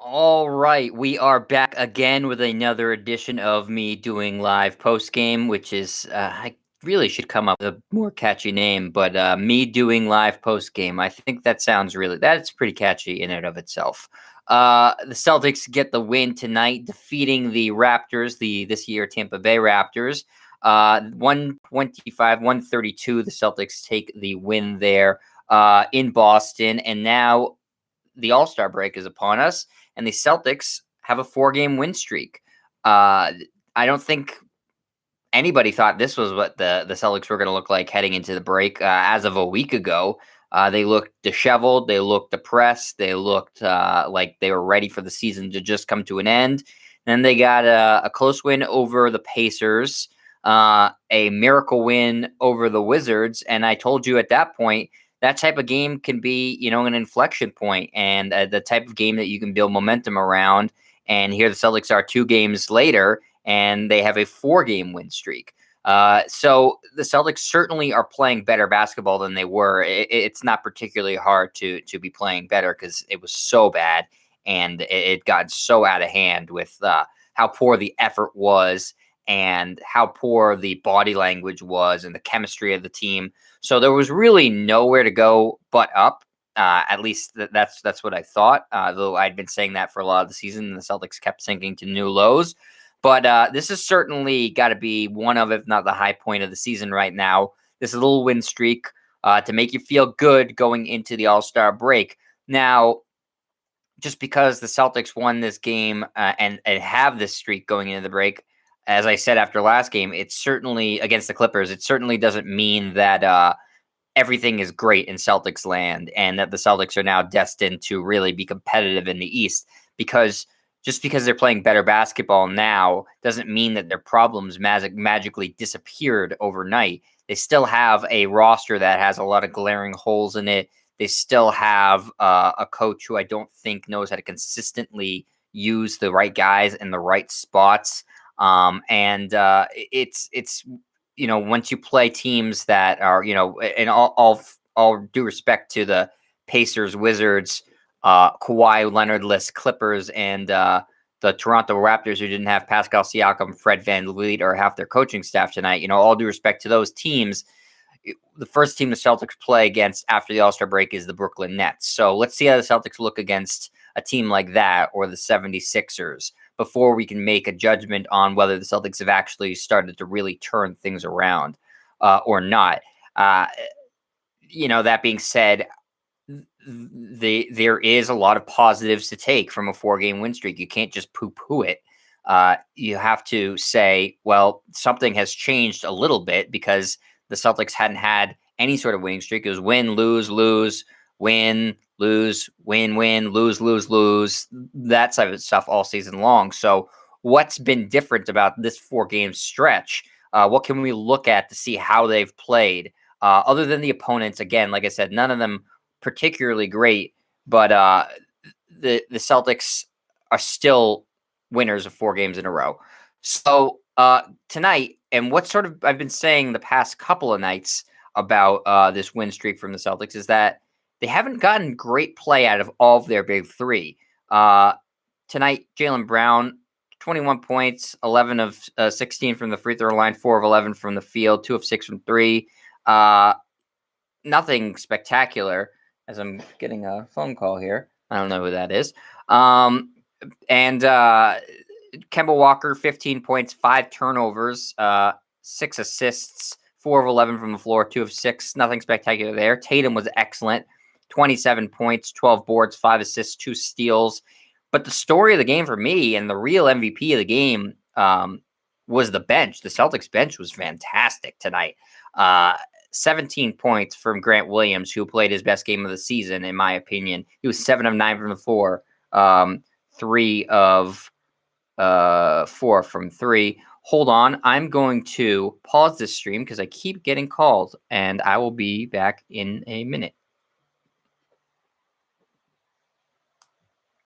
All right, we are back again with another edition of me doing live post game, which is I really should come up with a more catchy name, but me doing live post game. I think that's pretty catchy in and of itself. The Celtics get the win tonight, defeating the Raptors, the this year Tampa Bay Raptors. 125-132. The Celtics take the win there in Boston, and now the All-Star break is upon us, and the Celtics have a 4-game win streak. I don't think anybody thought this was what the Celtics were going to look like heading into the break. As of a week ago, they looked disheveled, they looked depressed, they looked like they were ready for the season to just come to an end. Then they got a close win over the Pacers, a miracle win over the Wizards, and I told you at that point that type of game can be, an inflection point and the type of game that you can build momentum around. And here the Celtics are 2 games later, and they have a 4-game win streak. So the Celtics certainly are playing better basketball than they were. It's not particularly hard to be playing better because it was so bad and it got so out of hand with how poor the effort was and how poor the body language was and the chemistry of the team. So there was really nowhere to go but up. At least that's what I thought. Though I'd been saying that for a lot of the season, and the Celtics kept sinking to new lows. But this has certainly got to be one of, if not the high point of the season right now. This little win streak to make you feel good going into the All-Star break. Now, just because the Celtics won this game and have this streak going into the break, as I said after last game, it's certainly against the Clippers. It certainly doesn't mean that everything is great in Celtics land and that the Celtics are now destined to really be competitive in the East. Because just because they're playing better basketball now doesn't mean that their problems magically disappeared overnight. They still have a roster that has a lot of glaring holes in it. They still have a coach who I don't think knows how to consistently use the right guys in the right spots. It's once you play teams that are and all due respect to the Pacers, Wizards, Kawhi Leonard-less Clippers, and the Toronto Raptors, who didn't have Pascal Siakam, Fred VanVleet, or half their coaching staff tonight. All due respect to those teams, the first team the Celtics play against after the All-Star break is the Brooklyn Nets. So let's see how the Celtics look against a team like that or the 76ers before we can make a judgment on whether the Celtics have actually started to really turn things around or not. That being said, there is a lot of positives to take from a 4-game win streak. You can't just poo-poo it. You have to say, well, something has changed a little bit because the Celtics hadn't had any sort of winning streak. It was win, lose, lose, win, lose, win, win, lose, lose, lose, that type of stuff all season long. So what's been different about this 4-game stretch? What can we look at to see how they've played? Other than the opponents, again, like I said, none of them particularly great, but the Celtics are still winners of 4 games in a row. So tonight, and what sort of I've been saying the past couple of nights about this win streak from the Celtics is that they haven't gotten great play out of all of their big 3. Tonight, Jaylen Brown, 21 points, 11 of 16 from the free throw line, 4 of 11 from the field, 2 of 6 from 3. Nothing spectacular, as I'm getting a phone call here. I don't know who that is. And Kemba Walker, 15 points, 5 turnovers, 6 assists, 4 of 11 from the floor, 2 of 6. Nothing spectacular there. Tatum was excellent. 27 points, 12 boards, 5 assists, 2 steals. But the story of the game for me and the real MVP of the game was the bench. The Celtics bench was fantastic tonight. 17 points from Grant Williams, who played his best game of the season, in my opinion. He was 7 of 9 from the floor, 3 of 4 from 3. Hold on. I'm going to pause this stream because I keep getting called, and I will be back in a minute.